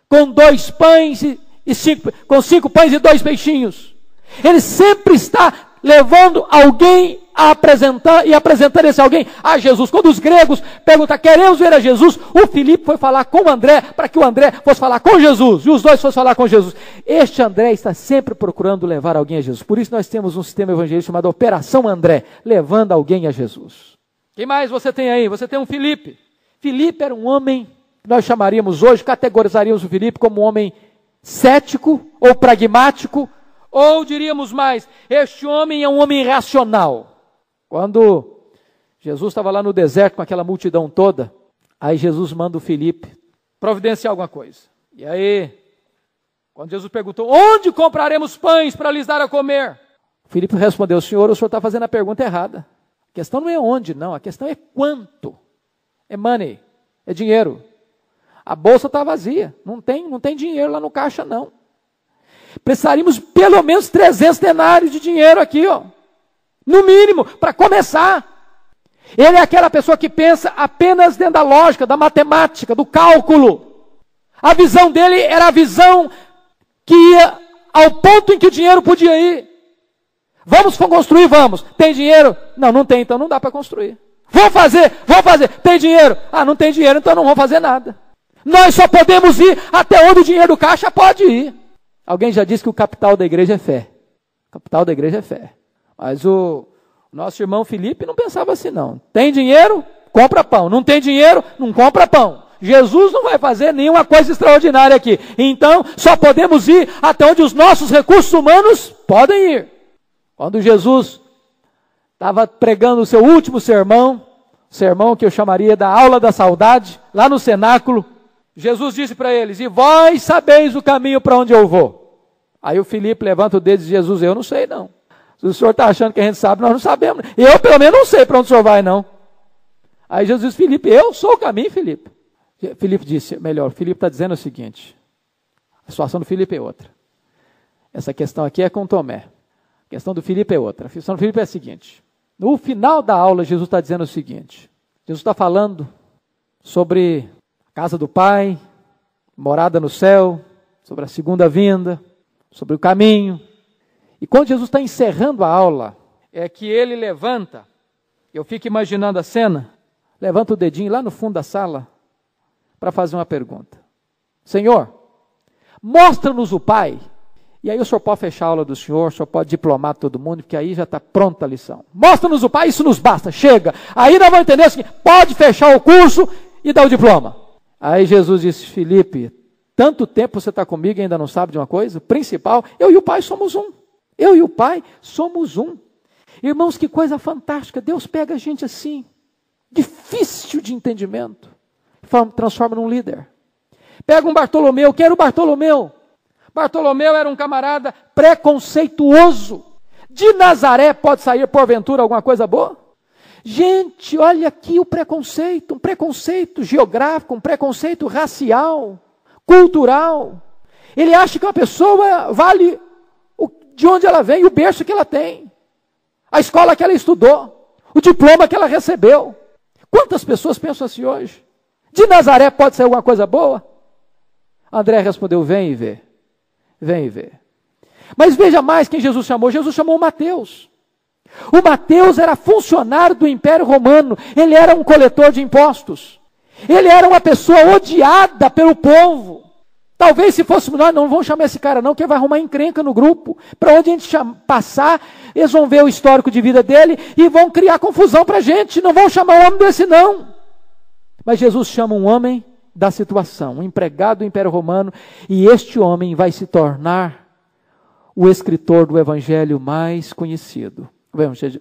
com 2 pães com 5 pães e 2 peixinhos. Ele sempre está levando alguém a apresentar, e apresentando esse alguém a Jesus. Quando os gregos perguntam, queremos ver a Jesus, o Filipe foi falar com o André, para que o André fosse falar com Jesus, e os dois fossem falar com Jesus. Este André está sempre procurando levar alguém a Jesus. Por isso nós temos um sistema evangelístico chamado Operação André, levando alguém a Jesus. Quem mais você tem aí? Você tem um Filipe. Filipe era um homem, que nós chamaríamos hoje, categorizaríamos o Filipe como um homem cético ou pragmático, ou diríamos mais, este homem é um homem racional. Quando Jesus estava lá no deserto com aquela multidão toda, aí Jesus manda o Filipe providenciar alguma coisa. E aí, quando Jesus perguntou, onde compraremos pães para lhes dar a comer? O Filipe respondeu, Senhor, o senhor está fazendo a pergunta errada. A questão não é onde, não, a questão é quanto. É money, é dinheiro. A bolsa está vazia, não tem dinheiro lá no caixa, não. Precisaríamos pelo menos 300 denários de dinheiro aqui, ó. No mínimo, para começar. Ele é aquela pessoa que pensa apenas dentro da lógica, da matemática, do cálculo. A visão dele era a visão que ia ao ponto em que o dinheiro podia ir. Vamos construir, vamos. Tem dinheiro? Não, não tem, então não dá para construir. Vou fazer. Tem dinheiro? Ah, não tem dinheiro, então não vou fazer nada. Nós só podemos ir até onde o dinheiro do caixa pode ir. Alguém já disse que o capital da igreja é fé. O capital da igreja é fé. Mas o nosso irmão Filipe não pensava assim, não. Tem dinheiro? Compra pão. Não tem dinheiro? Não compra pão. Jesus não vai fazer nenhuma coisa extraordinária aqui. Então, só podemos ir até onde os nossos recursos humanos podem ir. Quando Jesus estava pregando o seu último sermão que eu chamaria da aula da saudade, lá no cenáculo, Jesus disse para eles, e vós sabeis o caminho para onde eu vou. Aí o Filipe levanta o dedo e diz, Jesus, eu não sei não. Se o senhor está achando que a gente sabe, nós não sabemos. Eu pelo menos não sei para onde o senhor vai não. Aí Jesus disse, Filipe, eu sou o caminho, Filipe. Filipe disse, melhor, Filipe está dizendo o seguinte, a situação do Filipe é outra. Essa questão aqui é com Tomé. A questão do Filipe é outra. A questão do Filipe é a seguinte, no final da aula Jesus está dizendo o seguinte, Jesus está falando sobre casa do Pai, morada no céu, sobre a segunda vinda, sobre o caminho. E quando Jesus está encerrando a aula, é que ele levanta, eu fico imaginando a cena, levanta o dedinho lá no fundo da sala, para fazer uma pergunta. Senhor, mostra-nos o Pai. E aí o senhor pode fechar a aula do senhor, o senhor pode diplomar todo mundo, porque aí já está pronta a lição. Mostra-nos o Pai, isso nos basta, chega. Aí nós vamos entender o seguinte, pode fechar o curso e dar o diploma. Aí Jesus disse, Filipe, tanto tempo você está comigo e ainda não sabe de uma coisa? Principal, eu e o Pai somos um. Eu e o Pai somos um. Irmãos, que coisa fantástica. Deus pega a gente assim, difícil de entendimento, transforma num líder. Pega um Bartolomeu, quem era o Bartolomeu? Bartolomeu era um camarada preconceituoso. De Nazaré pode sair, porventura, alguma coisa boa? Gente, olha aqui o preconceito, um preconceito geográfico, um preconceito racial, cultural. Ele acha que uma pessoa vale de onde ela vem, o berço que ela tem, a escola que ela estudou, o diploma que ela recebeu. Quantas pessoas pensam assim hoje? De Nazaré pode sair alguma coisa boa? André respondeu, vem e vê. Vem e vê. Mas veja mais quem Jesus chamou. Jesus chamou o Mateus. O Mateus era funcionário do Império Romano. Ele era um coletor de impostos. Ele era uma pessoa odiada pelo povo. Talvez se fôssemos nós, não vamos chamar esse cara não, que vai arrumar encrenca no grupo. Para onde a gente passar, eles vão ver o histórico de vida dele e vão criar confusão para a gente. Não vão chamar um homem desse não. Mas Jesus chama um homem da situação, um empregado do Império Romano, e este homem vai se tornar o escritor do evangelho mais conhecido,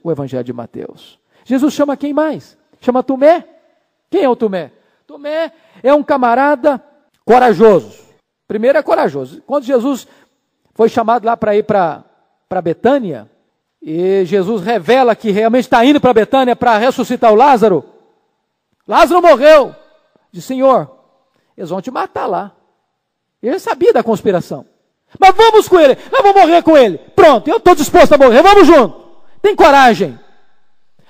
o evangelho de Mateus. Jesus chama quem mais? Chama Tomé. Quem é o Tomé? Tomé é um camarada corajoso. Primeiro é corajoso. Quando Jesus foi chamado lá para ir para Betânia, e Jesus revela que realmente está indo para Betânia para ressuscitar o Lázaro. Lázaro morreu. Diz, Senhor, eles vão te matar lá. Ele sabia da conspiração. Mas vamos com ele, nós vamos morrer com ele. Pronto, eu estou disposto a morrer, vamos junto. Tem coragem.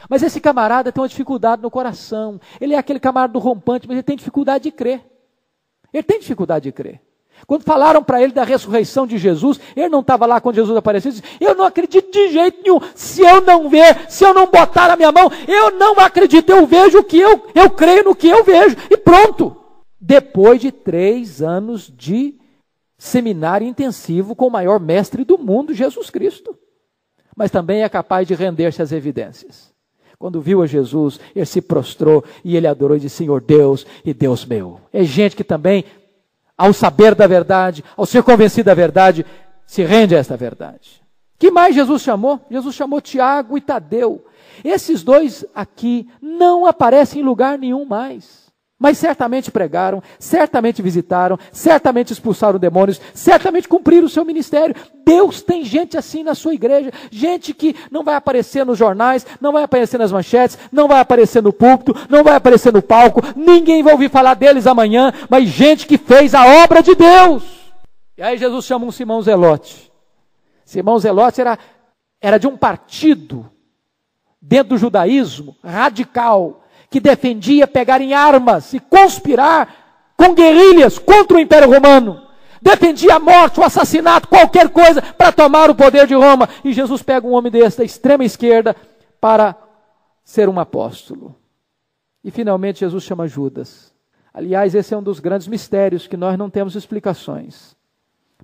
Mas esse camarada tem uma dificuldade no coração. Ele é aquele camarada do rompante, mas ele tem dificuldade de crer. Ele tem dificuldade de crer. Quando falaram para ele da ressurreição de Jesus, ele não estava lá quando Jesus apareceu, ele disse, eu não acredito de jeito nenhum, se eu não ver, se eu não botar na minha mão, eu não acredito, eu vejo o que eu creio no que eu vejo, e pronto. Depois de 3 anos de seminário intensivo com o maior mestre do mundo, Jesus Cristo. Mas também é capaz de render-se às evidências. Quando viu a Jesus, ele se prostrou e ele adorou e disse, Senhor Deus e Deus meu. É gente que também, ao saber da verdade, ao ser convencido da verdade, se rende a esta verdade. Que mais Jesus chamou? Jesus chamou Tiago e Tadeu. Esses 2 aqui não aparecem em lugar nenhum mais. Mas certamente pregaram, certamente visitaram, certamente expulsaram demônios, certamente cumpriram o seu ministério. Deus tem gente assim na sua igreja, gente que não vai aparecer nos jornais, não vai aparecer nas manchetes, não vai aparecer no púlpito, não vai aparecer no palco, ninguém vai ouvir falar deles amanhã, mas gente que fez a obra de Deus. E aí Jesus chama um Simão Zelote. Simão Zelote era de um partido dentro do judaísmo radical, que defendia pegar em armas e conspirar com guerrilhas contra o Império Romano. Defendia a morte, o assassinato, qualquer coisa para tomar o poder de Roma. E Jesus pega um homem desse da extrema esquerda para ser um apóstolo. E finalmente Jesus chama Judas. Aliás, esse é um dos grandes mistérios que nós não temos explicações.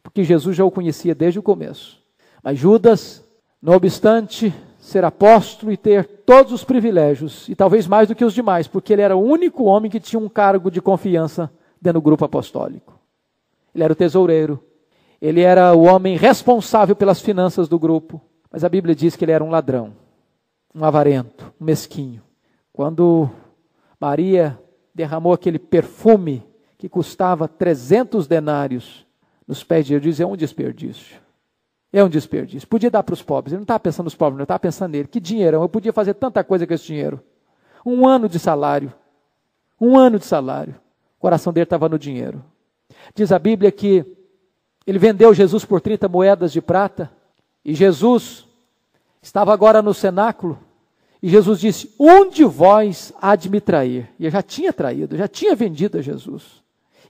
Porque Jesus já o conhecia desde o começo. Mas Judas, não obstante ser apóstolo e ter todos os privilégios, e talvez mais do que os demais, porque ele era o único homem que tinha um cargo de confiança dentro do grupo apostólico. Ele era o tesoureiro, ele era o homem responsável pelas finanças do grupo, mas a Bíblia diz que ele era um ladrão, um avarento, um mesquinho. Quando Maria derramou aquele perfume que custava 300 denários nos pés de Jesus, é um desperdício. É um desperdício. Podia dar para os pobres. Ele não estava pensando nos pobres, ele estava pensando nele. Que dinheirão, eu podia fazer tanta coisa com esse dinheiro. 1 ano de salário. 1 ano de salário. O coração dele estava no dinheiro. Diz a Bíblia que ele vendeu Jesus por 30 moedas de prata. E Jesus estava agora no cenáculo. E Jesus disse, um de vós há de me trair. E ele já tinha traído, já tinha vendido a Jesus.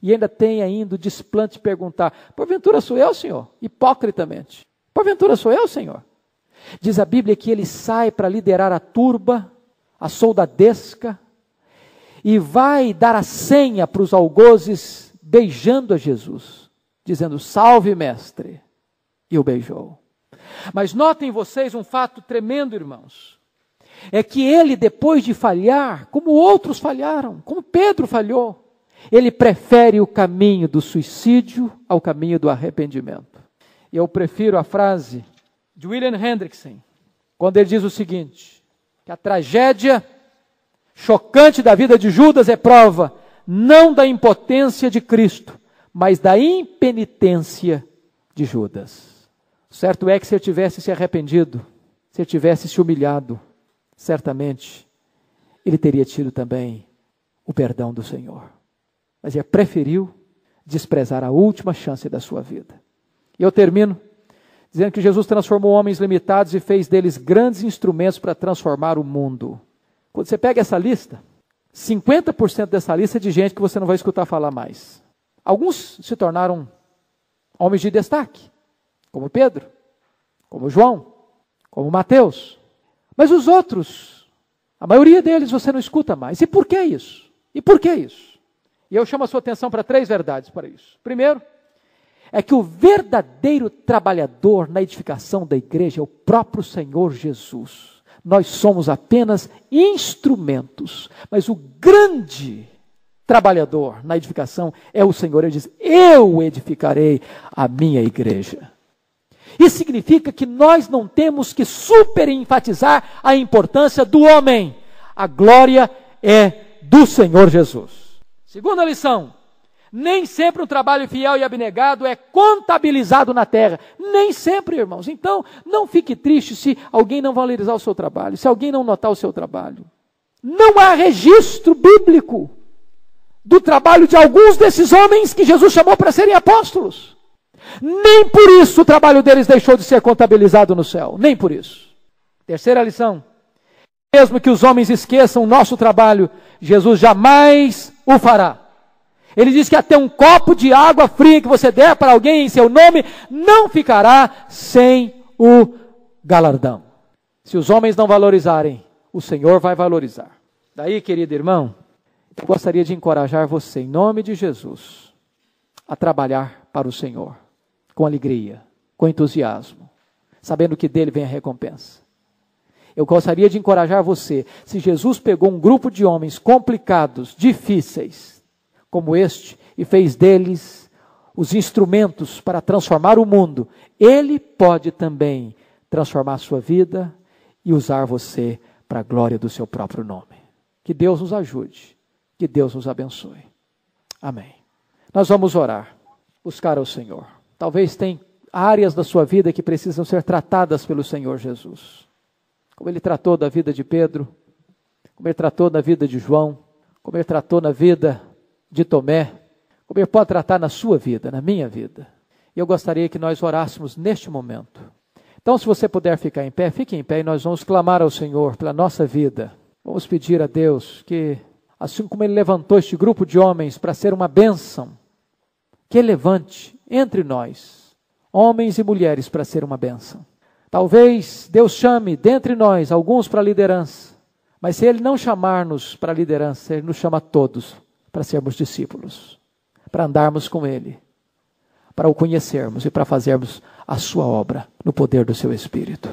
E ainda tem o desplante de perguntar, porventura sou eu, Senhor? Hipocritamente. Porventura sou eu, Senhor? Diz a Bíblia que ele sai para liderar a turba, a soldadesca, e vai dar a senha para os algozes, beijando a Jesus, dizendo, salve mestre, e o beijou. Mas notem vocês um fato tremendo, irmãos, é que ele, depois de falhar, como outros falharam, como Pedro falhou, ele prefere o caminho do suicídio ao caminho do arrependimento. E eu prefiro a frase de William Hendrickson, quando ele diz o seguinte, que a tragédia chocante da vida de Judas é prova, não da impotência de Cristo, mas da impenitência de Judas. Certo é que se ele tivesse se arrependido, se ele tivesse se humilhado, certamente ele teria tido também o perdão do Senhor. Mas ele preferiu desprezar a última chance da sua vida. E eu termino dizendo que Jesus transformou homens limitados e fez deles grandes instrumentos para transformar o mundo. Quando você pega essa lista, 50% dessa lista é de gente que você não vai escutar falar mais. Alguns se tornaram homens de destaque, como Pedro, como João, como Mateus. Mas os outros, a maioria deles você não escuta mais. E por que isso? E por que isso? E eu chamo a sua atenção para 3 verdades para isso. Primeiro, é que o verdadeiro trabalhador na edificação da igreja é o próprio Senhor Jesus. Nós somos apenas instrumentos, mas o grande trabalhador na edificação é o Senhor. Ele diz, eu edificarei a minha igreja. Isso significa que nós não temos que super enfatizar a importância do homem. A glória é do Senhor Jesus. Segunda lição, nem sempre um trabalho fiel e abnegado é contabilizado na terra. Nem sempre, irmãos. Então, não fique triste se alguém não valorizar o seu trabalho, se alguém não notar o seu trabalho. Não há registro bíblico do trabalho de alguns desses homens que Jesus chamou para serem apóstolos. Nem por isso o trabalho deles deixou de ser contabilizado no céu. Nem por isso. Terceira lição. Mesmo que os homens esqueçam o nosso trabalho, Jesus jamais o fará. Ele diz que até um copo de água fria que você der para alguém em seu nome, não ficará sem o galardão. Se os homens não valorizarem, o Senhor vai valorizar. Daí, querido irmão, eu gostaria de encorajar você, em nome de Jesus, a trabalhar para o Senhor, com alegria, com entusiasmo, sabendo que dele vem a recompensa. Eu gostaria de encorajar você, se Jesus pegou um grupo de homens complicados, difíceis, como este, e fez deles os instrumentos para transformar o mundo, Ele pode também transformar a sua vida e usar você para a glória do seu próprio nome. Que Deus nos ajude, que Deus nos abençoe. Amém. Nós vamos orar, buscar ao Senhor. Talvez tem áreas da sua vida que precisam ser tratadas pelo Senhor Jesus. Como Ele tratou da vida de Pedro, como Ele tratou da vida de João, como Ele tratou na vida de Tomé, como Ele pode tratar na sua vida, na minha vida. E eu gostaria que nós orássemos neste momento. Então, se você puder ficar em pé, fique em pé e nós vamos clamar ao Senhor pela nossa vida. Vamos pedir a Deus que, assim como Ele levantou este grupo de homens para ser uma bênção, que Ele levante entre nós, homens e mulheres, para ser uma bênção. Talvez Deus chame dentre nós alguns para a liderança, mas se Ele não chamar-nos para a liderança, Ele nos chama a todos para sermos discípulos, para andarmos com Ele, para o conhecermos e para fazermos a sua obra no poder do seu Espírito.